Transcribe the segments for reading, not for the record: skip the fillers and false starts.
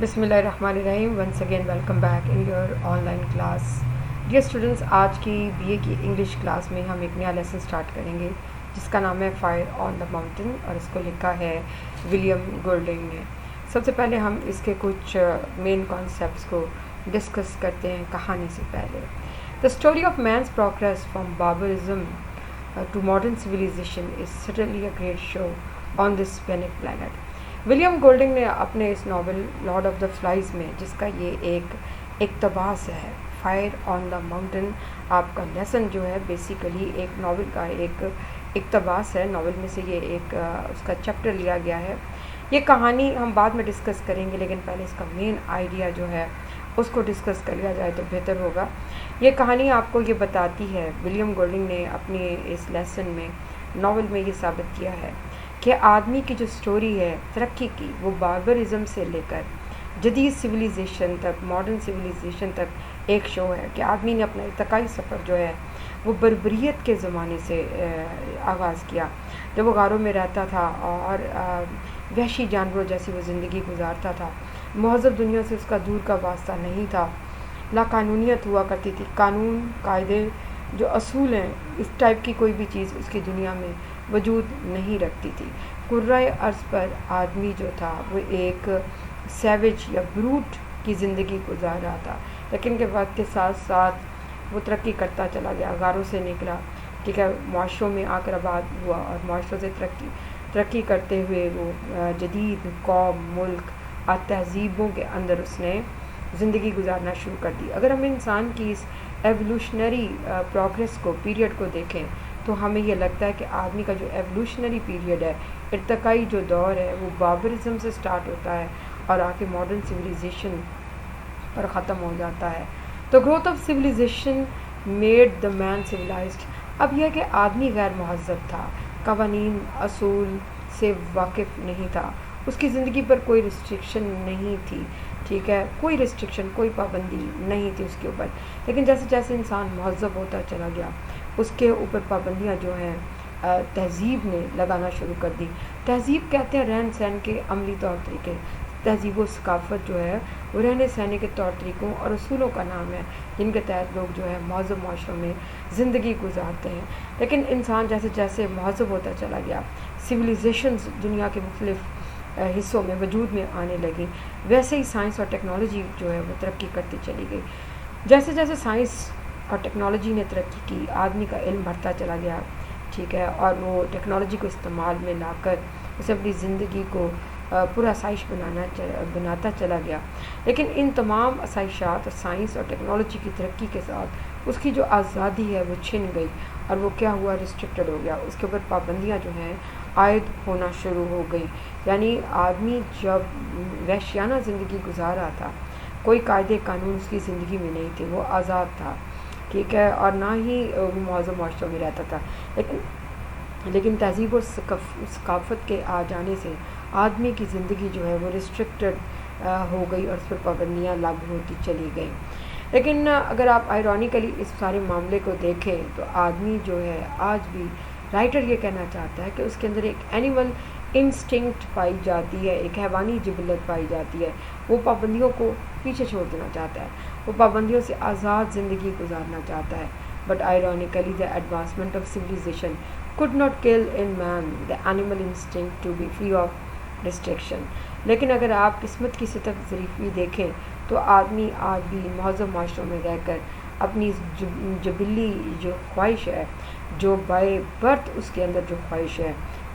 بسم اللہ الرحمن الرحیم. Once again welcome back in your online class. Dear students, آج کی بی اے کی انگلش کلاس میں ہم ایک نیا لیسن سٹارٹ کریں گے جس کا نام ہے فائر آن دا ماؤنٹین، اور اس کو لکھا ہے ولیم گولڈنگ نے. سب سے پہلے ہم اس کے کچھ مین کانسیپٹس کو ڈسکس کرتے ہیں کہانی سے پہلے. The story of man's progress from barbarism to modern civilisation is certainly a great show on this planet. William Golding نے اپنے اس novel Lord of the Flies میں، جس کا یہ ایک اقتباس ہے، فائر آن دا ماؤنٹین، آپ کا لیسن جو ہے بیسیکلی ایک ناول کا ایک اقتباس ہے. ناول میں سے یہ ایک اس کا چیپٹر لیا گیا ہے. یہ کہانی ہم بعد میں ڈسکس کریں گے، لیکن پہلے اس کا مین آئیڈیا جو ہے اس کو ڈسکس کر لیا جائے تو بہتر ہوگا. یہ کہانی آپ کو یہ بتاتی ہے، ولیم گولڈنگ نے اپنے اس لیسن میں، ناول میں یہ ثابت کیا ہے کہ آدمی کی جو سٹوری ہے ترقی کی، وہ باربرزم سے لے کر جدید سویلائزیشن تک، ماڈرن سویلائزیشن تک ایک شو ہے کہ آدمی نے اپنا ارتقائی سفر جو ہے وہ بربریت کے زمانے سے آغاز کیا، جب وہ غاروں میں رہتا تھا اور وحشی جانوروں جیسی وہ زندگی گزارتا تھا. مہذب دنیا سے اس کا دور کا واسطہ نہیں تھا. لا قانونیت ہوا کرتی تھی، قانون، قاعدے، جو اصول ہیں، اس ٹائپ کی کوئی بھی چیز اس کی دنیا میں وجود نہیں رکھتی تھی. کرۂ ارض پر آدمی جو تھا وہ ایک سیوج یا بروٹ کی زندگی گزار رہا تھا، لیکن کہ وقت کے ساتھ ساتھ وہ ترقی کرتا چلا گیا، غاروں سے نکلا، ٹھیک ہے، معاشروں میں آ کر آباد ہوا، اور معاشروں سے ترقی کرتے ہوئے وہ جدید قوم، ملک اور تہذیبوں کے اندر اس نے زندگی گزارنا شروع کر دی. اگر ہم انسان کی اس ایولیوشنری پروگریس کو، پیریڈ کو دیکھیں تو ہمیں یہ لگتا ہے کہ آدمی کا جو ایولیوشنری پیریڈ ہے، ارتقائی جو دور ہے، وہ باربرزم سے سٹارٹ ہوتا ہے اور آ کے ماڈرن سویلائزیشن پر ختم ہو جاتا ہے. تو growth of civilization made the man civilized. اب یہ کہ آدمی غیر مہذب تھا، قوانین، اصول سے واقف نہیں تھا، اس کی زندگی پر کوئی ریسٹرکشن نہیں تھی، ٹھیک ہے، کوئی ریسٹرکشن، کوئی پابندی نہیں تھی اس کے اوپر. لیکن جیسے جیسے انسان مہذب ہوتا چلا گیا، اس کے اوپر پابندیاں جو ہیں تہذیب نے لگانا شروع کر دی. تہذیب کہتے ہیں رہن سہن کے عملی طور طریقے. تہذیب و ثقافت جو ہے وہ رہنے سہنے کے طور طریقوں اور اصولوں کا نام ہے، جن کے تحت لوگ جو ہے مہذب معاشروں میں زندگی گزارتے ہیں. لیکن انسان جیسے جیسے مہذب ہوتا چلا گیا، سویلائزیشنز دنیا کے مختلف حصوں میں وجود میں آنے لگی، ویسے ہی سائنس اور ٹیکنالوجی جو ہے وہ ترقی کرتی چلی گئی. جیسے جیسے سائنس اور ٹیکنالوجی نے ترقی کی، آدمی کا علم بڑھتا چلا گیا، ٹھیک ہے، اور وہ ٹیکنالوجی کو استعمال میں لا کر اسے اپنی زندگی کو پورا آسائش بناتا چلا گیا. لیکن ان تمام آسائشات اور سائنس اور ٹیکنالوجی کی ترقی کے ساتھ اس کی جو آزادی ہے وہ چھن گئی، اور وہ کیا ہوا، ریسٹرکٹڈ ہو گیا. اس کے اوپر پابندیاں جو ہیں عائد ہونا شروع ہو گئی. یعنی آدمی جب وحشیانہ زندگی گزار رہا تھا، کوئی قاعدے قانون اس کی زندگی میں نہیں تھے، وہ آزاد تھا، ٹھیک ہے، اور نہ ہی وہ مہذب معاشروں میں رہتا تھا. لیکن تہذیب و ثقافت کے آ جانے سے آدمی کی زندگی جو ہے وہ ریسٹرکٹڈ ہو گئی، اور اس پر پابندیاں لاگو ہوتی چلی گئیں. لیکن اگر آپ آئرونیکلی اس سارے معاملے کو دیکھیں تو آدمی جو ہے آج بھی، رائٹر یہ کہنا چاہتا ہے کہ اس کے اندر ایک اینیمل انسٹنکٹ پائی جاتی ہے، ایک حیوانی جبلت پائی جاتی ہے. وہ پابندیوں کو پیچھے چھوڑ دینا چاہتا ہے، وہ پابندیوں سے آزاد زندگی گزارنا چاہتا ہے. But ironically the advancement of civilization could not kill in man the animal instinct to be free of restriction. لیکن اگر آپ قسمت کی سطح ظریفی دیکھیں تو آدمی آج بھی مہذب معاشروں میں رہ کر اپنی جبلی جو خواہش ہے، جو بائی برتھ اس کے اندر جو خواہش ہے،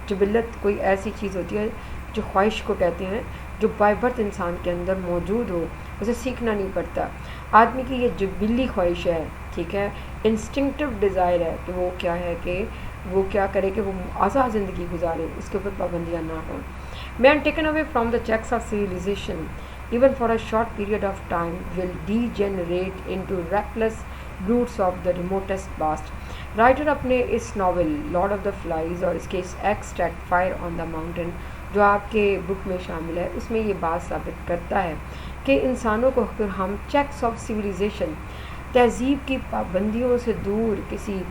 جبلت کوئی ایسی چیز ہوتی ہے جو خواہش کو کہتے ہیں، جو بائی برتھ انسان کے اندر موجود ہو، اسے سیکھنا نہیں پڑتا. آدمی کی یہ جبلی خواہش ہے، ٹھیک ہے، انسٹنکٹیو ڈیزائر ہے کہ وہ کیا ہے، کہ وہ کیا کرے کہ وہ آزاد زندگی گزارے، اس کے اوپر پابندیاں نہ ہوں. Man taken away from the checks of civilisation even for a short period of time will degenerate into reckless brutes of the remotest past. Writer اپنے اس novel Lord of the Flies اور اس کے اس extract fire on the mountain جو آپ کے بک میں شامل ہے، اس میں یہ بات ثابت کرتا ہے کہ انسانوں کو اگر ہم چیکس آف سویلائزیشن، تہذیب کی پابندیوں سے دور کسی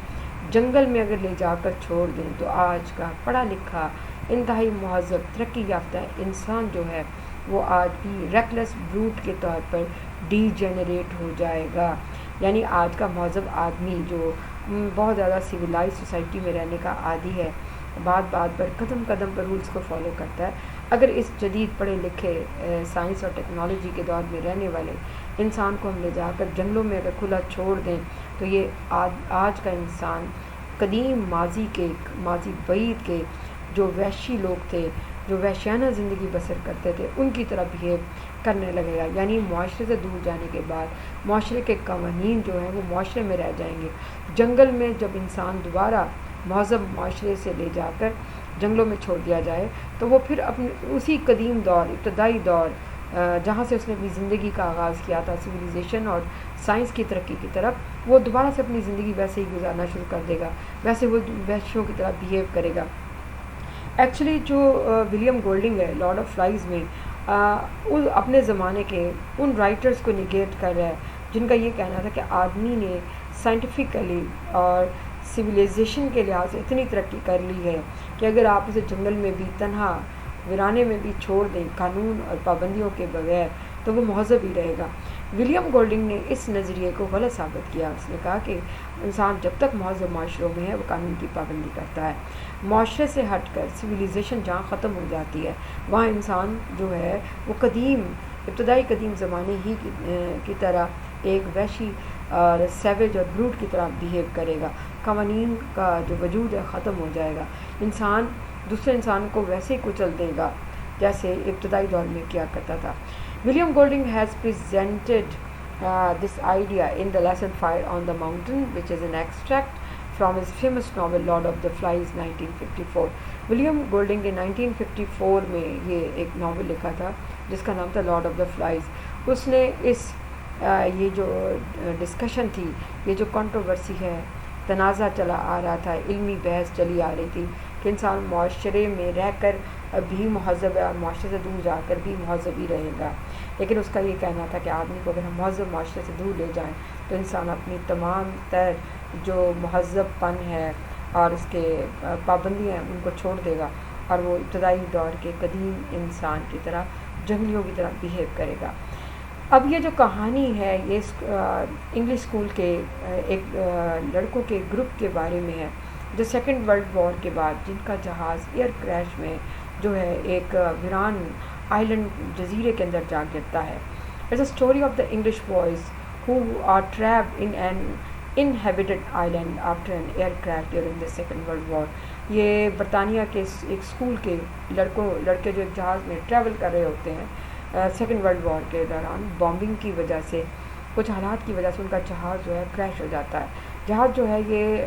جنگل میں اگر لے جا کر چھوڑ دیں تو آج کا پڑھا لکھا، انتہائی مہذب، ترقی یافتہ انسان جو ہے وہ آدمی ریکلیس بروٹ کے طور پر ڈی جنریٹ ہو جائے گا. یعنی آج کا مہذب آدمی جو بہت زیادہ سویلائز سوسائٹی میں رہنے کا عادی ہے، بات پر قدم پر رولز کو فالو کرتا ہے، اگر اس جدید پڑھے لکھے سائنس اور ٹیکنالوجی کے دور میں رہنے والے انسان کو ہم لے جا کر جنگلوں میں اگر کھلا چھوڑ دیں تو یہ آج کا انسان قدیم ماضی بعید کے جو وحشی لوگ تھے، جو وحشیانہ زندگی بسر کرتے تھے، ان کی طرح بہیو کرنے لگے گا. یعنی معاشرے سے دور جانے کے بعد معاشرے کے قوانین جو ہیں وہ معاشرے میں رہ جائیں گے. جنگل میں جب انسان دوبارہ مہذب معاشرے سے لے جا کر جنگلوں میں چھوڑ دیا جائے تو وہ پھر اپنے اسی قدیم دور، ابتدائی دور جہاں سے اس نے اپنی زندگی کا آغاز کیا تھا، سویلائزیشن اور سائنس کی ترقی کی طرف، وہ دوبارہ سے اپنی زندگی ویسے ہی گزارنا شروع کر دے گا، ویسے وہ وحشیوں کی طرح بہیو کرے گا. ایکچولی جو ولیم گولڈنگ ہے لارڈ آف فلائز میں اپنے زمانے کے ان رائٹرز کو نگیٹ کر رہا ہے جن کا یہ کہنا تھا کہ آدمی نے سائنٹیفکلی اور سویلائزیشن کے لحاظ سے اتنی ترقی کر لی ہے کہ اگر آپ اسے جنگل میں بھی تنہا ویرانے میں بھی چھوڑ دیں قانون اور پابندیوں کے بغیر تو وہ مہذب ہی رہے گا. ولیم گولڈنگ نے اس نظریے کو غلط ثابت کیا. اس نے کہا کہ انسان جب تک مہذب معاشروں میں ہے وہ قانون کی پابندی کرتا ہے. معاشرے سے ہٹ کر سویلائزیشن جہاں ختم ہو جاتی ہے وہاں انسان جو ہے وہ ابتدائی قدیم زمانے ہی کی طرح ایک وحشی اور سیویج اور بروٹ کی طرح بہیو کرے گا. قوانین کا جو وجود ہے ختم ہو جائے گا. انسان دوسرے انسان کو ویسے ہی کچل دے گا جیسے ابتدائی دور میں کیا کرتا تھا. William Golding has presented this idea in the lesson Fire on the Mountain, which is an extract from his famous novel Lord of the Flies 1954. William Golding نے 1954 میں یہ ایک ناول لکھا تھا جس کا نام تھا لارڈ آف دا فلائز. اس نے یہ جو ڈسکشن تھی، یہ جو کنٹروورسی ہے، تنازع چلا آ رہا تھا، علمی بحث چلی آ رہی تھی کہ انسان معاشرے میں رہ کر بھی مہذب ہے اور معاشرے سے دور جا کر بھی مہذب ہی رہے گا. لیکن اس کا یہ کہنا تھا کہ آدمی کو اگر ہم مہذب معاشرے سے دور لے جائیں تو انسان اپنی تمام تر جو مہذب پن ہے اور اس کے پابندیاں ہیں ان کو چھوڑ دے گا اور وہ ابتدائی دور کے قدیم انسان کی طرح جنگلیوں کی طرح بیہیو کرے گا. اب یہ جو کہانی ہے یہ انگلش اسکول کے ایک لڑکوں کے گروپ کے بارے میں ہے جو سیکنڈ ورلڈ وار کے بعد جن کا جہاز ایئر کریش میں جو ہے ایک ویران آئلینڈ جزیرے کے اندر جا گرتا ہے. It's a story of the English boys who are trapped in an inhabited island after an air crash during the second world war. یہ برطانیہ کے ایک اسکول کے لڑکے جو ایک جہاز میں ٹریول کر رہے ہوتے ہیں سیکنڈ ورلڈ وار کے دوران بامبنگ کی وجہ سے، کچھ حالات کی وجہ سے ان کا جہاز جو ہے کریش ہو جاتا ہے. جہاز جو ہے یہ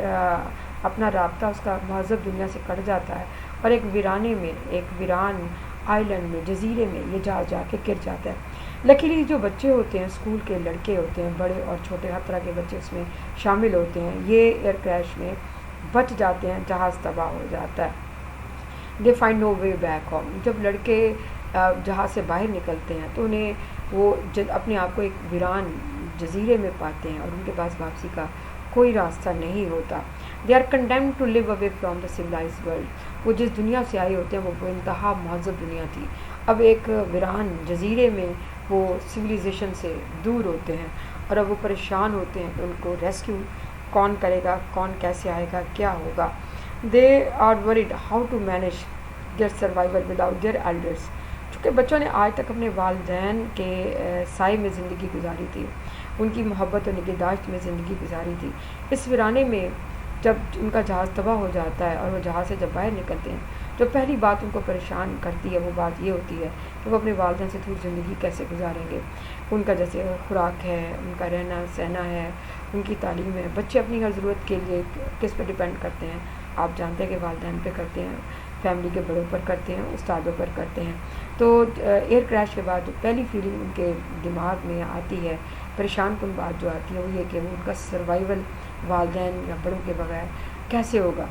اپنا رابطہ اس کا مہذب دنیا سے کٹ جاتا ہے اور ایک ویرانے میں، ایک ویران آئلینڈ میں، جزیرے میں یہ جہاز جا کے گر جاتا ہے. لکیلی جو بچے ہوتے ہیں، اسکول کے لڑکے ہوتے ہیں، بڑے اور چھوٹے ہر طرح کے بچے اس میں شامل ہوتے ہیں، یہ ایئر کریش میں بچ جاتے ہیں، جہاز تباہ ہو جاتا ہے. They find no way back home. جب لڑکے جہاز سے باہر نکلتے ہیں تو انہیں وہ اپنے آپ کو ایک ویران جزیرے میں پاتے ہیں اور ان کے پاس واپسی کا کوئی راستہ نہیں ہوتا. They are condemned to live away from the civilized world. وہ جس دنیا سے آئے ہوتے ہیں وہ انتہا مہذب دنیا تھی، اب ایک ویران جزیرے میں وہ سویلائزیشن سے دور ہوتے ہیں اور اب وہ پریشان ہوتے ہیں کہ ان کو ریسکیو کون کرے گا، کون کیسے آئے گا، کیا ہوگا. They are worried how to manage their survival without their elders. چونکہ بچوں نے آج تک اپنے والدین کے سائے میں زندگی گزاری تھی، ان کی محبت اور نگہداشت میں زندگی گزاری تھی. اس ویرانے میں جب ان کا جہاز تباہ ہو جاتا ہے اور وہ جہاز سے جب باہر نکلتے ہیں جو پہلی بات ان کو پریشان کرتی ہے وہ بات یہ ہوتی ہے کہ وہ اپنے والدین سے دور زندگی کیسے گزاریں گے. ان کا جیسے خوراک ہے، ان کا رہنا سہنا ہے، ان کی تعلیم ہے. بچے اپنی ہر ضرورت کے لیے کس پہ ڈیپینڈ کرتے ہیں؟ آپ جانتے ہیں کہ والدین پہ کرتے ہیں، فیملی کے بڑوں پر کرتے ہیں، استادوں پر کرتے ہیں. تو ایئر کریش کے بعد جو پہلی فیلنگ ان کے دماغ میں آتی ہے، پریشان کن بات جو آتی ہے وہ یہ کہ وہ ان کا سروائیول والدین یا بڑوں کے بغیر کیسے ہوگا.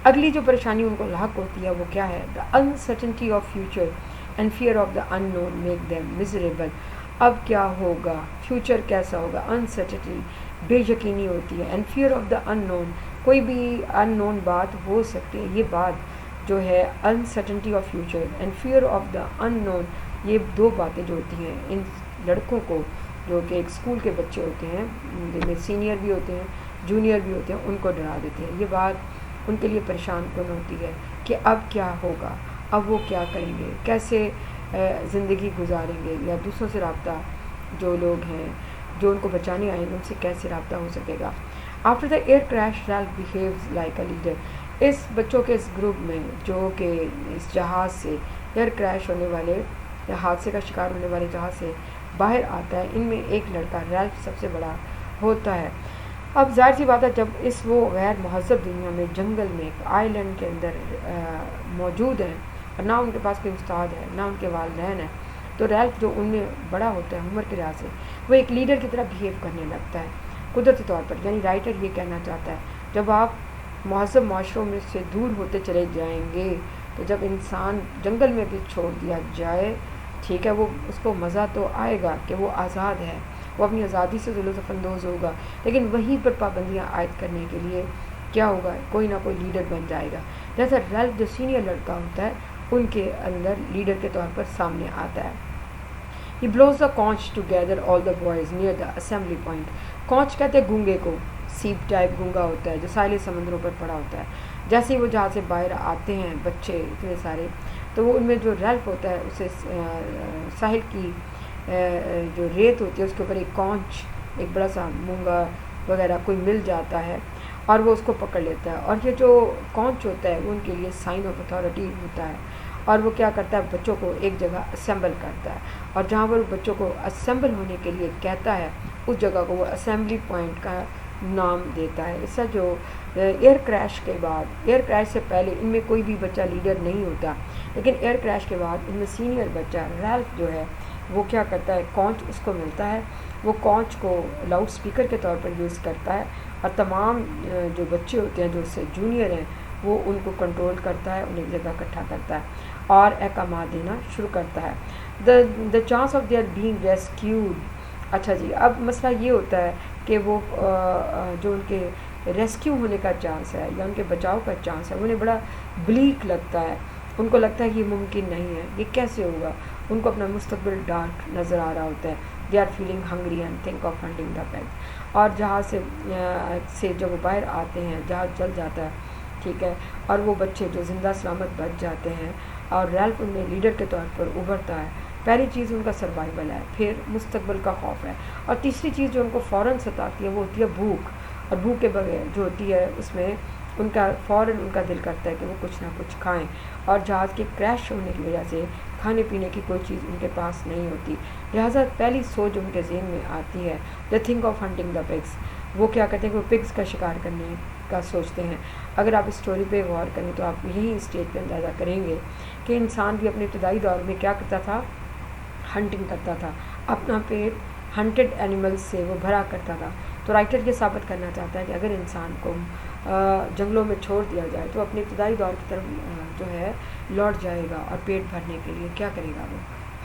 اگلی جو پریشانی ان کو لاحق ہوتی ہے وہ کیا ہے؟ The uncertainty of future and fear of the unknown make them miserable. اب کیا ہوگا، فیوچر کیسا ہوگا، انسرٹنٹی بے یقینی ہوتی ہے، اینڈ فیئر آف دا ان نون، کوئی بھی ان نون بات ہو سکتی ہے. یہ بات جو ہے uncertainty of future and fear of the unknown یہ دو باتیں جو ہوتی ہیں ان لڑکوں کو جو کہ ایک اسکول کے بچے ہوتے ہیں جن میں سینئر بھی ہوتے ہیں جونیئر بھی ہوتے ہیں ان کو ڈرا دیتے ہیں. یہ بات ان کے لیے پریشان کن ہوتی ہے کہ اب کیا ہوگا, اب وہ کیا کریں گے, کیسے زندگی گزاریں گے, یا دوسروں سے رابطہ جو لوگ ہیں جو ان کو بچانے آئے ہیں ان سے کیسے رابطہ ہو سکے گا. After the air crash Ralph behaves like a leader. اس بچوں کے اس گروپ میں جو کہ اس جہاز سے ایئر کریش ہونے والے یا حادثے کا شکار ہونے والے جہاز سے باہر آتا ہے, ان میں ایک لڑکا ریلف سب سے بڑا ہوتا ہے. اب ظاہر سی بات ہے جب اس وہ غیر مہذب دنیا میں جنگل میں ایک آئی لینڈ کے اندر موجود ہیں اور نہ ان کے پاس کوئی استاد ہے نہ ان کے والدین ہیں, تو ریلف جو ان میں بڑا ہوتا ہے عمر کے لحاظ سے وہ ایک لیڈر کی طرح بیہیو کرنے لگتا ہے قدرتی طور پر. یعنی رائٹر یہ کہنا چاہتا ہے جب آپ مہذب معاشروں میں سے دور ہوتے چلے جائیں گے تو جب انسان جنگل میں بھی چھوڑ دیا جائے, ٹھیک ہے, وہ اس کو مزہ تو آئے گا کہ وہ آزاد ہے, وہ اپنی آزادی سے لطف اندوز ہوگا, لیکن وہیں پر پابندیاں عائد کرنے کے لیے کیا ہوگا, کوئی نہ کوئی لیڈر بن جائے گا. جیسا ریلف جو سینئر لڑکا ہوتا ہے ان کے اندر لیڈر کے طور پر سامنے آتا ہے. He blows the conch to gather all the boys near the assembly point. conch کہتے ہیں گونگے کو, سیپ ٹائپ گونگا ہوتا ہے جو ساحلی سمندروں پر پڑا ہوتا ہے. جیسے ہی وہ جہاں سے باہر آتے ہیں بچے اتنے سارے, تو وہ ان میں جو ریلف ہوتا ہے اسے ساحل کی جو ریت ہوتی ہے اس کے اوپر ایک کونچ, ایک بڑا سا مونگا وغیرہ کوئی مل جاتا ہے اور وہ اس کو پکڑ لیتا ہے. اور یہ جو کونچ ہوتا ہے وہ ان کے لیے سائن آف اتھارٹی ہوتا ہے, اور وہ کیا کرتا ہے بچوں کو ایک جگہ اسمبل کرتا ہے, اور جہاں پر بچوں کو اسمبل ہونے کے لیے کہتا ہے اس جگہ کو وہ اسمبلی پوائنٹ کا نام دیتا ہے. اس سے جو ایئر کریش کے بعد, ایئر کریش سے پہلے ان میں کوئی بھی بچہ لیڈر نہیں ہوتا, لیکن ایئر کریش کے بعد ان میں سینئر بچہ ریلف جو ہے وہ کیا کرتا ہے, کونچ اس کو ملتا ہے, وہ کونچ کو لاؤڈ سپیکر کے طور پر یوز کرتا ہے اور تمام جو بچے ہوتے ہیں جو اس سے جونیئر ہیں وہ ان کو کنٹرول کرتا ہے, انہیں ایک جگہ اکٹھا کرتا ہے اور احکامات دینا شروع کرتا ہے. The chance of their being rescued. اچھا جی, اب مسئلہ یہ ہوتا ہے کہ وہ جو ان کے ریسکیو ہونے کا چانس ہے یا ان کے بچاؤ کا چانس ہے انہیں بڑا بلیک لگتا ہے, ان کو لگتا ہے کہ یہ ممکن نہیں ہے, یہ کیسے ہوگا, ان کو اپنا مستقبل ڈارک نظر آ رہا ہوتا ہے. They are feeling hungry and think of hunting the pig. اور جہاز سے جب وہ باہر آتے ہیں جہاز چل جاتا ہے, ٹھیک ہے, اور وہ بچے جو زندہ سلامت بچ جاتے ہیں اور ریلف ان میں لیڈر کے طور پر ابھرتا ہے. پہلی چیز ان کا سروائیول ہے, پھر مستقبل کا خوف ہے, اور تیسری چیز جو ان کو فوراً ستاتی ہے وہ ہوتی ہے بھوک. اور بھوک کے بغیر جو ہوتی ہے اس میں ان کا فوراً ان کا دل کرتا ہے کہ وہ کچھ نہ کچھ کھائیں, اور جہاز کے کریش ہونے کی وجہ سے کھانے پینے کی کوئی چیز ان کے پاس نہیں ہوتی. لہٰذا پہلی سوچ جو ان کے ذہن میں آتی ہے the think of hunting the pigs. وہ کیا کہتے ہیں کہ وہ پگس کا شکار کرنے کا سوچتے ہیں. اگر آپ اس اسٹوری پہ غور کریں تو آپ یہی اسٹیج پہ اندازہ کریں گے کہ انسان بھی اپنے ابتدائی دور میں کیا کرتا تھا, ہنٹنگ کرتا تھا, اپنا پیٹ ہنٹڈ اینیملز سے وہ بھرا کرتا تھا. تو رائٹر یہ ثابت کرنا چاہتا ہے کہ اگر انسان کو جنگلوں میں چھوڑ دیا جائے تو اپنے ابتدائی دور کی طرف جو ہے لوٹ جائے گا, اور پیٹ بھرنے کے لیے کیا کرے گا, وہ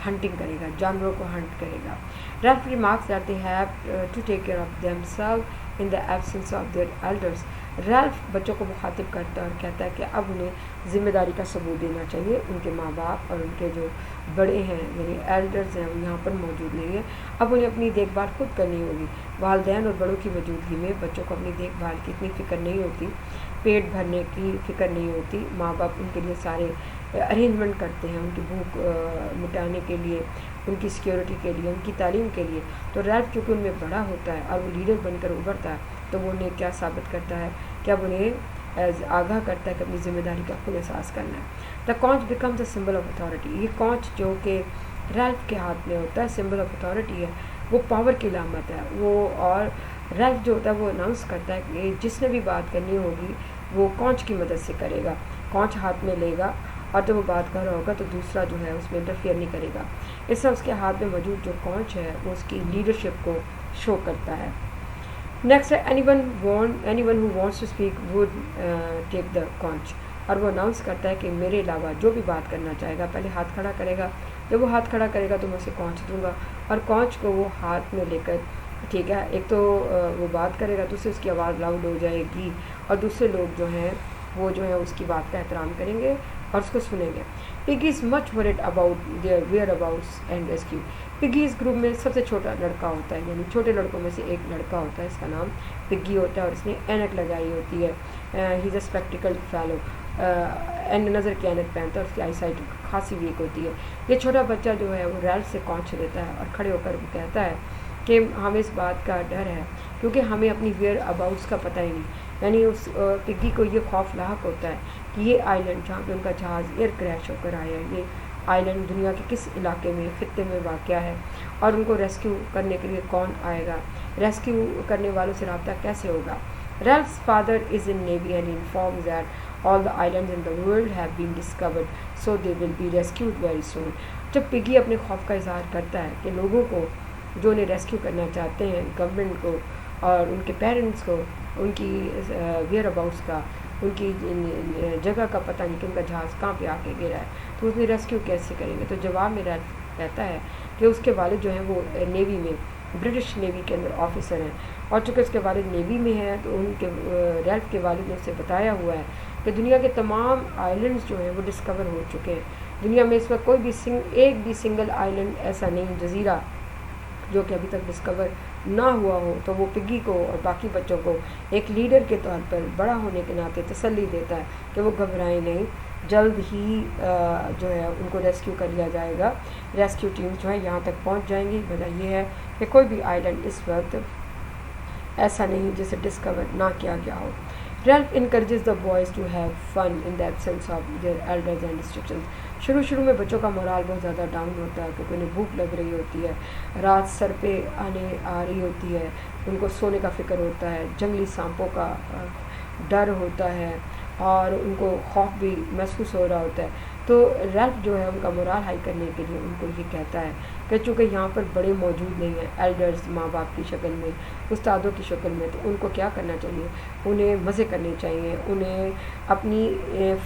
ہنٹنگ کرے گا, جانوروں کو ہنٹ کرے گا. Ralph remarks that they have to take care of themselves in the absence of their elders. Ralph بچوں کو مخاطب کرتا ہے اور کہتا ہے کہ اب انہیں ذمہ داری کا ثبوت دینا چاہیے. ان کے ماں باپ اور ان کے جو بڑے ہیں یعنی ایلڈرز ہیں وہ یہاں پر موجود نہیں ہیں, اب انہیں اپنی دیکھ بھال خود کرنی ہوگی. والدین اور بڑوں کی موجودگی میں بچوں کو اپنی دیکھ بھال کی اتنی فکر نہیں ہوتی, پیٹ بھرنے کی فکر نہیں ہوتی. ماں باپ ان کے لیے سارے ارینجمنٹ کرتے ہیں ان کی بھوک مٹانے کے لیے, ان کی سیکیورٹی کے لیے, ان کی تعلیم کے لیے. تو ریلف چونکہ ان میں بڑا ہوتا ہے اور وہ لیڈر بن کر ابھرتا ہے تو وہ انہیں کیا ثابت کرتا ہے کہ اب انہیں آگاہ کرتا ہے کہ اپنی ذمہ داری کا خود احساس کرنا ہے. The conch becomes a symbol of authority. یہ کونچ جو کہ ریلف کے ہاتھ میں ہوتا ہے سمبل آف اتھارٹی ہے, وہ پاور کی علامت ہے. وہ اور ریلف جو ہوتا ہے وہ اناؤنس کرتا ہے کہ جس نے بھی بات کرنی ہوگی وہ کونچ کی مدد سے کرے گا, کونچ ہاتھ میں لے گا, اور جب وہ بات کر رہا ہوگا تو دوسرا جو ہے اس میں انٹرفیئر نہیں کرے گا. اس سے اس کے ہاتھ میں موجود جو کونچ ہے وہ اس کی لیڈرشپ کو شو کرتا ہے. نیکسٹ ہے anyone who wants to speak with take the conch. اور وہ اناؤنس کرتا ہے کہ میرے علاوہ جو بھی بات کرنا چاہے گا پہلے ہاتھ کھڑا کرے گا, جب وہ ہاتھ کھڑا کرے گا تو میں اسے کونچ دوں گا, اور کونچ کو وہ ہاتھ میں لے کر, ٹھیک ہے, ایک تو وہ بات کرے گا تو اس سے اس کی آواز لاؤڈ ہو جائے گی, اور دوسرے لوگ جو ہیں وہ جو ہے اس کی بات کا احترام کریں گے اور اس کو سنیں گے. Piggy is much worried about their whereabouts and rescue. Piggy اس گروپ میں سب سے چھوٹا لڑکا ہوتا ہے, یعنی چھوٹے لڑکوں میں سے ایک لڑکا ہوتا ہے, اس کا نام پگی ہوتا ہے, اور اس نے اینک لگائی ہوتی ہے. ہی از اے اسپیکٹیکل فیلو, اینڈ نظر کی اینک پہنتا ہے, اس کی آئی سائٹ خاصی ویک ہوتی ہے. یہ چھوٹا بچہ جو ہے وہ ریلف سے کونچ لیتا ہے اور کھڑے ہو کر وہ کہتا ہے کہ ہمیں اس بات کا ڈر ہے کیونکہ ہمیں اپنی ویئر اباؤٹس کا پتہ ہی نہیں. یعنی اس پگی کو یہ خوف لاحق ہوتا ہے کہ یہ آئی لینڈ جہاں پہ ان کا جہاز ایئر کریش ہو کر آیا ہے, یہ آئی لینڈ دنیا کے کس علاقے میں, خطے میں واقع ہے, اور ان کو ریسکیو کرنے کے لیے کون آئے گا, ریسکیو کرنے والوں سے رابطہ کیسے ہوگا. Ralph's father is in Navy and informs that all the islands in the world have been discovered, so they will be rescued very soon. جب پگی اپنے خوف کا اظہار کرتا ہے کہ لوگوں کو جو انہیں ریسکیو کرنا چاہتے ہیں, گورنمنٹ کو اور ان کے پیرنٹس کو, ان کی ویئر اباؤٹس کا, ان کی جگہ کا پتہ نہیں کہ ان کا جہاز کہاں پہ آ کے گرا ہے, تو اس نے ریسکیو کیسے کریں گے. تو جواب میں ریلف کہتا ہے کہ اس کے والد جو ہیں وہ نیوی میں, برٹش نیوی کے اندر آفیسر ہیں, اور چونکہ اس کے والد نیوی میں ہیں تو ان کے ریلف کے والد نے اسے بتایا ہوا ہے کہ دنیا کے تمام آئلینڈز جو ہیں وہ ڈسکور ہو چکے ہیں. دنیا میں اس وقت کوئی بھی ایک بھی سنگل آئلینڈ ایسا نہیں, جزیرہ جو کہ ابھی تک ڈسکور نہ ہوا ہو. تو وہ پگی کو اور باقی بچوں کو ایک لیڈر کے طور پر بڑا ہونے کے ناطے تسلی دیتا ہے کہ وہ گھبرائیں نہیں, جلد ہی جو ہے ان کو ریسکیو کر لیا جائے گا. ریسکیو ٹیمز جو ہیں یہاں تک پہنچ جائیں گی. وجہ یہ ہے کہ کوئی بھی آئلینڈ اس وقت ایسا نہیں جسے ڈسکور نہ کیا گیا ہو. Ralph encourages the boys to have fun in the absence of their elders and restrictions. شروع میں بچوں کا مورال بہت زیادہ ڈاؤن ہوتا ہے کیونکہ انہیں بھوک لگ رہی ہوتی ہے, رات سر پہ آ رہی ہوتی ہے, ان کو سونے کا فکر ہوتا ہے, جنگلی سانپوں کا ڈر ہوتا ہے, اور ان کو خوف بھی محسوس ہو رہا ہوتا ہے. تو ریلف جو ہے ان کا مورال ہائی کرنے کے لیے ان کو یہ کہتا ہے کہ چونکہ یہاں پر بڑے موجود نہیں ہیں, ایلڈرز ماں باپ کی شکل میں, استادوں کی شکل میں, تو ان کو کیا کرنا چاہیے, انہیں مزے کرنے چاہیے, انہیں اپنی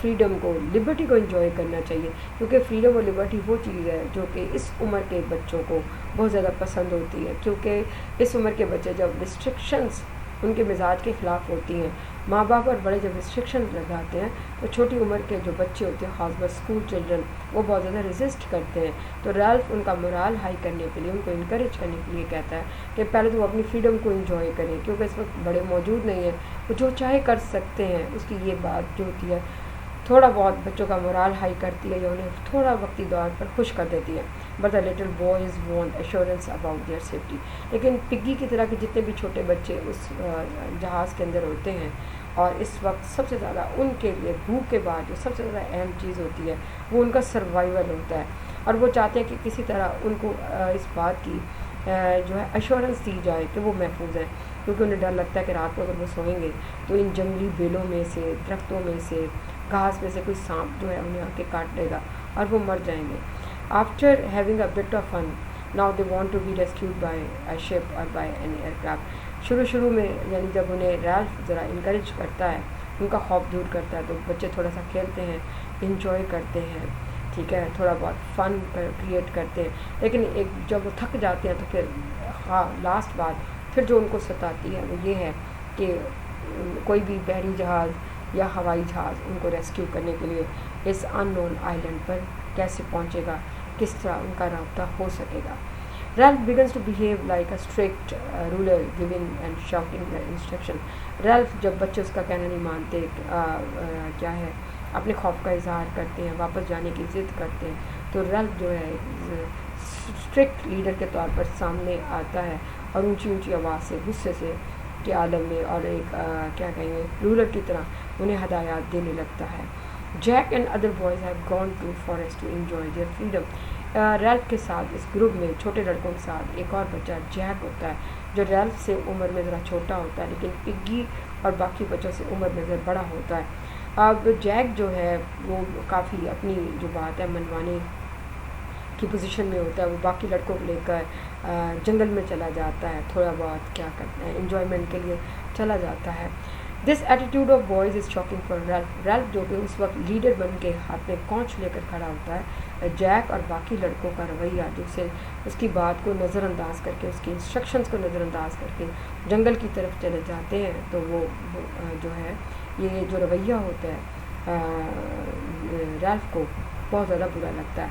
فریڈم کو, لبرٹی کو انجوائے کرنا چاہیے, کیونکہ فریڈم اور لبرٹی وہ چیز ہے جو کہ اس عمر کے بچوں کو بہت زیادہ پسند ہوتی ہے. کیونکہ اس عمر کے بچے جب ریسٹرکشنز ان کے مزاج کے خلاف ہوتی ہیں, ماں باپ اور بڑے جب ریسٹرکشنز لگاتے ہیں تو چھوٹی عمر کے جو بچے ہوتے ہیں, خاص بات اسکول چلڈرن, وہ بہت زیادہ ریزسٹ کرتے ہیں. تو ریلف ان کا مورال ہائی کرنے کے لیے, ان کو انکریج کرنے کے لیے کہتا ہے کہ پہلے تو وہ اپنی فریڈم کو انجوائے کریں, کیونکہ اس وقت بڑے موجود نہیں ہیں, وہ جو چاہے کر سکتے ہیں. اس کی یہ بات جو ہوتی ہے تھوڑا بہت بچوں کا مورال ہائی کرتی ہے یا انہیں تھوڑا وقتی دور پر خوش کر دیتی ہے. But the little boys want assurance about their safety. لیکن پگی کی طرح کے جتنے بھی چھوٹے بچے اس جہاز کے اندر ہوتے ہیں, اور اس وقت سب سے زیادہ ان کے لیے بھوک کے بعد جو سب سے زیادہ اہم چیز ہوتی ہے وہ ان کا سروائیول ہوتا ہے, اور وہ چاہتے ہیں کہ کسی طرح ان کو اس بات کی جو ہے ایشورنس دی جائے کہ وہ محفوظ ہیں, کیونکہ انہیں ڈر لگتا ہے کہ رات کو اگر وہ سوئیں گے تو ان جنگلی بیلوں میں سے, درختوں میں سے, گھاس میں سے کوئی سانپ جو ہے انہیں آ کے کاٹ لے گا اور وہ مر جائیں گے. After having a bit of fun now they want to be rescued by a ship اور بائی این ایئر کرافٹ. شروع میں یعنی جب انہیں ریلف ذرا انکریج کرتا ہے, ان کا خوف دور کرتا ہے, تو بچے تھوڑا سا کھیلتے ہیں, انجوائے کرتے ہیں, ٹھیک ہے, تھوڑا بہت فن کریٹ کرتے ہیں. لیکن جب وہ تھک جاتے ہیں تو پھر لاسٹ بات پھر جو ان کو ستاتی ہے وہ یہ ہے کہ کوئی بھی بحری جہاز یا ہوائی جہاز ان کو ریسکیو کرنے کے لیے اس ان نون آئلینڈ پر کیسے پہنچے گا, کس طرح ان کا رابطہ ہو سکے گا. Ralph begins to behave like a strict ruler, giving and shouting the instruction. Ralph جب بچے اس کا کہنا نہیں مانتے, کیا ہے, اپنے خوف کا اظہار کرتے ہیں, واپس جانے کی ضد کرتے ہیں, تو ریلف جو ہے اسٹرکٹ لیڈر کے طور پر سامنے آتا ہے اور اونچی آواز سے, غصے سے کے عالم میں, اور ایک کیا کہیں گے رولر کی طرح انہیں ہدایات دینے لگتا ہے. Jack and other boys have gone to forest to enjoy their freedom. Ralph کے ساتھ اس گروپ میں چھوٹے لڑکوں کے ساتھ ایک اور بچہ جیک ہوتا ہے جو ریلف سے عمر میں ذرا چھوٹا ہوتا ہے, لیکن پگی اور باقی بچوں سے عمر میں ذرا بڑا ہوتا ہے. اب جیک جو ہے وہ کافی اپنی جو بات ہے منوانے کی پوزیشن میں ہوتا ہے, وہ باقی لڑکوں کو لے کر جنگل میں چلا جاتا ہے, تھوڑا بہت کیا کرتے ہیں انجوائمنٹ کے لیے چلا جاتا ہے. This attitude of boys is shocking for relief. Relief جو کہ اس وقت لیڈر بن کے ہاتھ میں کونچ لے کر کھڑا ہوتا ہے, جیک اور باقی لڑکوں کا رویہ جو سے اس کی بات کو نظر انداز کر کے, اس کی انسٹرکشنز کو نظر انداز کر کے جنگل کی طرف چلے جاتے ہیں, تو وہ جو ہے یہ جو رویہ ہوتا ہے رالف کو بہت زیادہ برا لگتا ہے.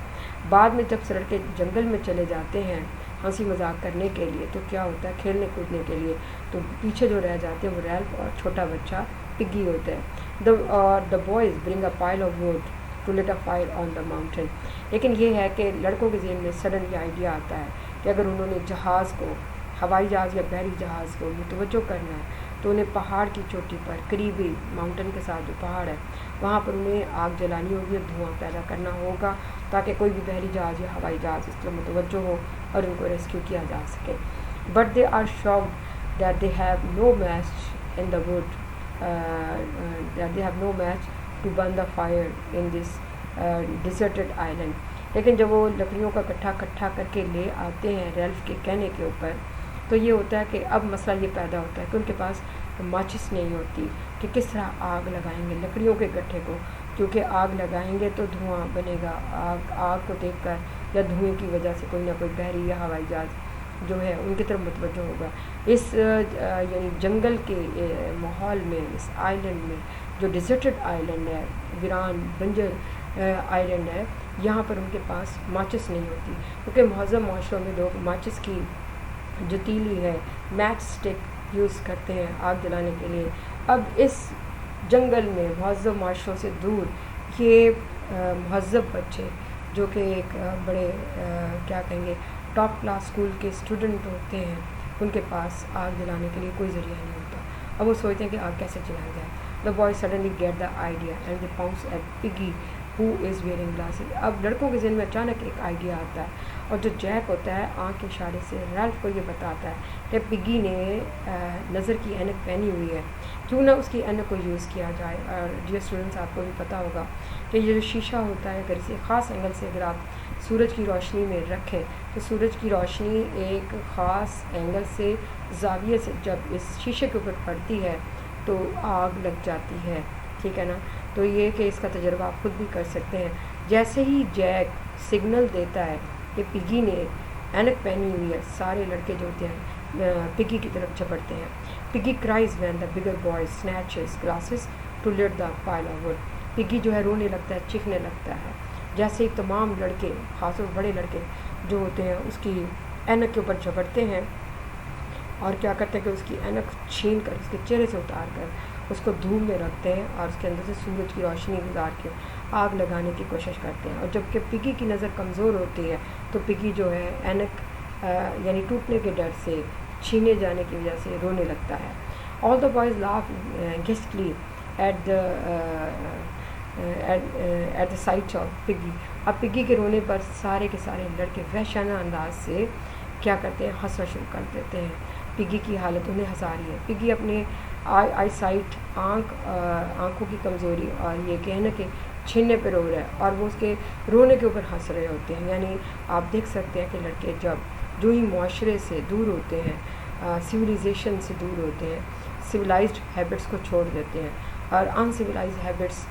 بعد میں جب لڑکے جنگل میں چلے جاتے ہیں ہنسی مذاق کرنے کے لیے تو کیا ہوتا ہے کھیلنے کودنے کے لیے, تو پیچھے جو رہ جاتے ہیں وہ رالف اور چھوٹا بچہ پگی ہوتا ہے. The boys bring a pile of wood to lit a fire on the mountain. لیکن یہ ہے کہ لڑکوں کے ذہن میں سڈن یہ آئیڈیا آتا ہے کہ اگر انہوں نے جہاز کو, ہوائی جہاز یا بحری جہاز کو متوجہ کرنا ہے تو انہیں پہاڑ کی چوٹی پر قریبی ماؤنٹین کے ساتھ جو پہاڑ ہے وہاں پر انہیں آگ جلانی ہوگی اور دھواں پیدا کرنا ہوگا تاکہ کوئی بھی بحری جہاز یا ہوائی جہاز اس طرح متوجہ ہو اور ان کو ریسکیو کیا جا سکے. But they are shocked that they have no match in the wood, that they have no match to burn the fire in this deserted island. لیکن جب وہ لکڑیوں کا کٹھا کر کے لے آتے ہیں ریلف کے کہنے کے اوپر تو یہ ہوتا ہے کہ اب مسئلہ یہ پیدا ہوتا ہے کہ ان کے پاس ماچس نہیں ہوتی کہ کس طرح آگ لگائیں گے لکڑیوں کے گٹھے کو, کیونکہ آگ لگائیں گے تو دھواں بنے گا. آگ کو دیکھ کر یا دھوئیں کی وجہ سے کوئی نہ کوئی بحری یا ہوائی جہاز جو ہے ان کی طرف متوجہ ہوگا. اس یعنی جنگل کے ماحول میں, اس آئلینڈ میں جو ڈیزرٹڈ آئلینڈ ہے, ویران بنجر آئلینڈ ہے, یہاں پر ان کے پاس ماچس نہیں ہوتی کیونکہ مہذب معاشروں میں لوگ ماچس کی جو تیلی ہے میچ سٹک یوز کرتے ہیں آگ جلانے کے لیے. اب اس جنگل میں مہذب معاشروں سے دور یہ مہذب بچے جو کہ ایک بڑے کیا کہیں گے ٹاپ کلاس اسکول کے اسٹوڈنٹ ہوتے ہیں ان کے پاس آگ جلانے کے لیے کوئی ذریعہ نہیں ہوتا. اب وہ سوچتے ہیں کہ آگ کیسے جلائی جائے. The boy suddenly get the idea and they bounce at Piggy who is wearing glasses. اب لڑکوں کے ذہن میں اچانک ایک آئیڈیا آتا ہے اور جو جیک ہوتا ہے آنکھ کے اشارے سے رالف کو یہ بتاتا ہے کہ پگی نے نظر کی اینک پہنی ہوئی ہے, کیوں نہ اس کی اینک کو یوز کیا جائے. اور ڈیئر اسٹوڈنٹس آپ کو بھی پتہ ہوگا کہ یہ جو شیشہ ہوتا ہے اگر اسے خاص اینگل سے اگر آپ سورج کی روشنی میں رکھیں تو سورج کی روشنی ایک خاص اینگل سے زاویے سے جب اس شیشے کے اوپر پڑتی ہے تو آگ لگ جاتی ہے, ٹھیک ہے نا. تو یہ کہ اس کا تجربہ آپ خود بھی کر سکتے ہیں. جیسے ہی جیک سگنل دیتا ہے کہ پگی نے اینک پہنی ہوئی ہے سارے لڑکے جو ہوتے ہیں پگی کی طرف جھپٹتے ہیں. Piggy cries when the bigger boy snatches glasses to lit the pile of wood. Piggy جو ہے رونے لگتا ہے, چیخنے لگتا ہے جیسے ہی تمام لڑکے خاص طور بڑے لڑکے جو ہوتے ہیں اس کی اینک کے اوپر جھپٹتے ہیں اور کیا کرتے ہیں کہ اس کی اینک چھین کر اس کے چہرے سے اتار کر اس کو دھوپ میں رکھتے ہیں اور اس کے اندر سے سورج کی روشنی گزار کے آگ لگانے کی کوشش کرتے ہیں. اور جب کہ پگی کی نظر کمزور ہوتی ہے تو پگی جو ہے اینک یعنی ٹوٹنے کے ڈر سے چھینے جانے کی وجہ سے رونے لگتا ہے. All the boys laugh ghastly at the sight of Piggy. اب پگی کے رونے پر سارے کے سارے لڑکے وحشانہ انداز سے کیا کرتے ہیں ہنسنا شروع کر دیتے ہیں. پگی کی حالت انہیں ہنسا رہی ہے. پگی اپنے آئی سائٹ آنکھوں کی کمزوری اور یہ کہنا کہ چھیننے پہ رو رہا ہے اور وہ اس کے رونے کے اوپر ہنس رہے ہوتے ہیں. یعنی آپ دیکھ سکتے ہیں کہ لڑکے جب جو ہی معاشرے سے دور ہوتے ہیں, سویلائزیشن سے دور ہوتے ہیں, سویلائزڈ ہیبٹس کو چھوڑ دیتے ہیں اور ان سویلائزڈ ہیبٹس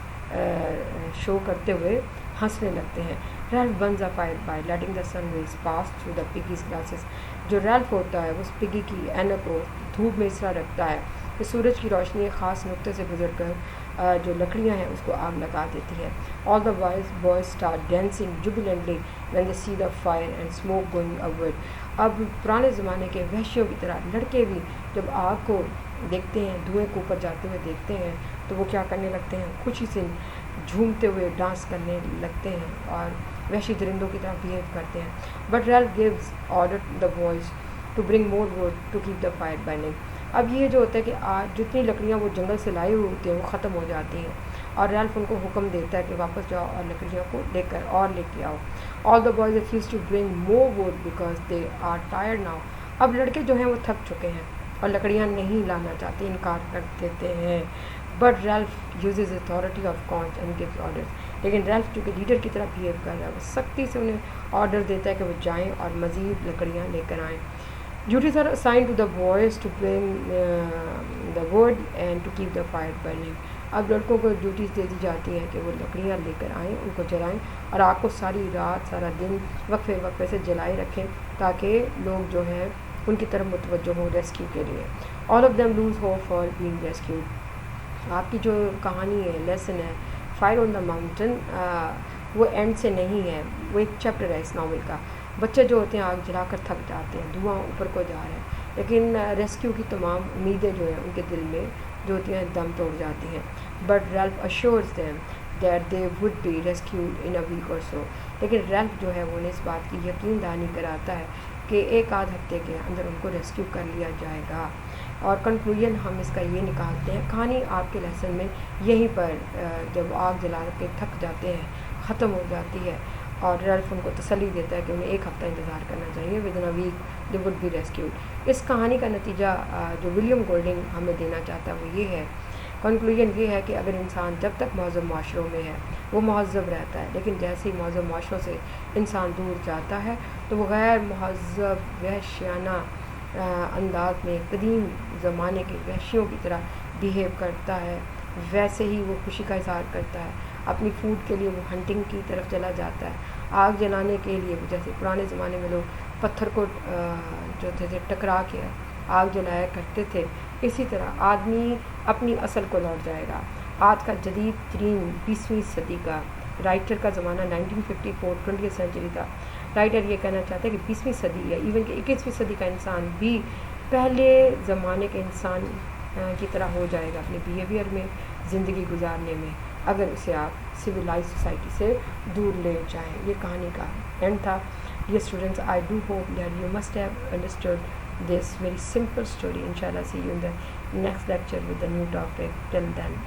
شو کرتے ہوئے ہنسنے لگتے ہیں. Ralph burns a fire by letting the sun rays pass through the Piggy's glasses. جو ریلف ہوتا ہے وہ اس پگی کی اینک کو دھوپ میں اس طرح رکھتا ہے کہ سورج کی روشنی ایک خاص نقطے سے گزر کر جو لکڑیاں ہیں اس کو آگ لگا دیتی ہے. All the boys start dancing jubilantly when they see the fire and smoke going upward. اب پرانے زمانے کے وحشیوں کی طرح لڑکے بھی جب آگ کو دیکھتے ہیں, دھوئیں کو اوپر جاتے ہوئے دیکھتے ہیں تو وہ کیا کرنے لگتے ہیں, خوشی سے جھومتے ہوئے ڈانس کرنے لگتے ہیں اور وحشی درندوں کی طرح بیہیو کرتے ہیں. But Ralph gives order to the boys to bring more wood to keep the fire burning. اب یہ جو ہوتا ہے کہ آج جتنی لکڑیاں وہ جنگل سے لائے ہوئے ہوتے ہیں وہ ختم ہو جاتی ہیں اور ریلف ان کو حکم دیتا ہے کہ واپس جاؤ اور لکڑیوں کو لے کے آؤ. All the boys refuse to bring more wood because they are tired now. اب لڑکے جو ہیں وہ تھک چکے ہیں اور لکڑیاں نہیں لانا چاہتے, انکار کر دیتے ہیں. But relief uses authority of کانچ اینڈ گیوز آرڈرز. لیکن ریلف جو کہ لیڈر کی طرح بیہیو کر رہا ہے وہ سختی سے انہیں آرڈر دیتا ہے کہ وہ جائیں اور مزید لکڑیاں لے کر آئیں. Duties are assigned to the boys to bring the wood and to keep the fire burning. اب لڑکوں کو ڈیوٹیز دے دی جاتی ہیں کہ وہ لکڑیاں لے کر آئیں, ان کو جلائیں اور آگ کو ساری رات سارا دن وقفے سے جلائے رکھیں تاکہ لوگ جو ہیں ان کی طرف متوجہ ہوں ریسکیو کے لیے. All of them lose hope for being rescued. آپ کی جو کہانی ہے, لیسن ہے فائر آن دا ماؤنٹین وہ اینڈ سے نہیں ہے، وہ ایک چیپٹر ہے اس ناول کا. بچے جو ہوتے ہیں آگ جلا کر تھک جاتے ہیں، دھواں اوپر کو جا رہا ہے، لیکن ریسکیو کی تمام امیدیں جو ہیں ان کے دل میں جو ہوتی ہیں دم توڑ جاتی ہیں. But Ralph assures them that they would be rescued in a week or so. لیکن ریلف جو ہے وہ انہیں اس بات کی یقین دہانی کراتا ہے کہ ایک آدھ ہفتے کے اندر ان کو ریسکیو کر لیا جائے گا. اور کنکلوژن ہم اس کا یہ نکالتے ہیں، کہانی آپ کے لیسن میں یہیں پر جب آگ جلا کے تھک جاتے ہیں ختم ہو جاتی ہے، اور ریلف ان کو تسلی دیتا ہے کہ انہیں ایک ہفتہ انتظار کرنا چاہیے، within a week they would be rescued. اس کہانی کا نتیجہ جو ولیم گولڈنگ ہمیں دینا چاہتا ہے وہ یہ ہے، کنکلوژن یہ ہے کہ اگر انسان جب تک مہذب معاشروں میں ہے وہ مہذب رہتا ہے، لیکن جیسے ہی مہذب معاشروں سے انسان دور جاتا ہے تو وہ غیر مہذب وحشیانہ انداز میں قدیم زمانے کے وحشیوں کی طرح بیہیو کرتا ہے. ویسے ہی وہ خوشی کا اظہار کرتا ہے، اپنی فوڈ کے لیے وہ ہنٹنگ کی طرف چلا جاتا ہے، آگ جلانے کے لیے جیسے پرانے زمانے میں لوگ پتھر کو جو تھے ٹکرا کے آگ جلایا کرتے تھے، اسی طرح آدمی اپنی اصل کو لوٹ جائے گا. آج کا جدید ترین 20ویں صدی کا رائٹر کا زمانہ 1954 20 سینچری تھا. رائٹر یہ کہنا چاہتے ہیں کہ 20ویں صدی یا ایون کہ 21ویں صدی کا انسان بھی پہلے زمانے کے انسان کی طرح ہو جائے گا اپنے بیہیویئر میں، زندگی گزارنے میں، اگر اسے آپ سویلائز سوسائٹی سے دور لے جائیں. یہ کہانی کا اینڈ تھا. یہ students I do hope that you must have understood this very simple story. Inshallah, see you in the next lecture with a new topic. Till then,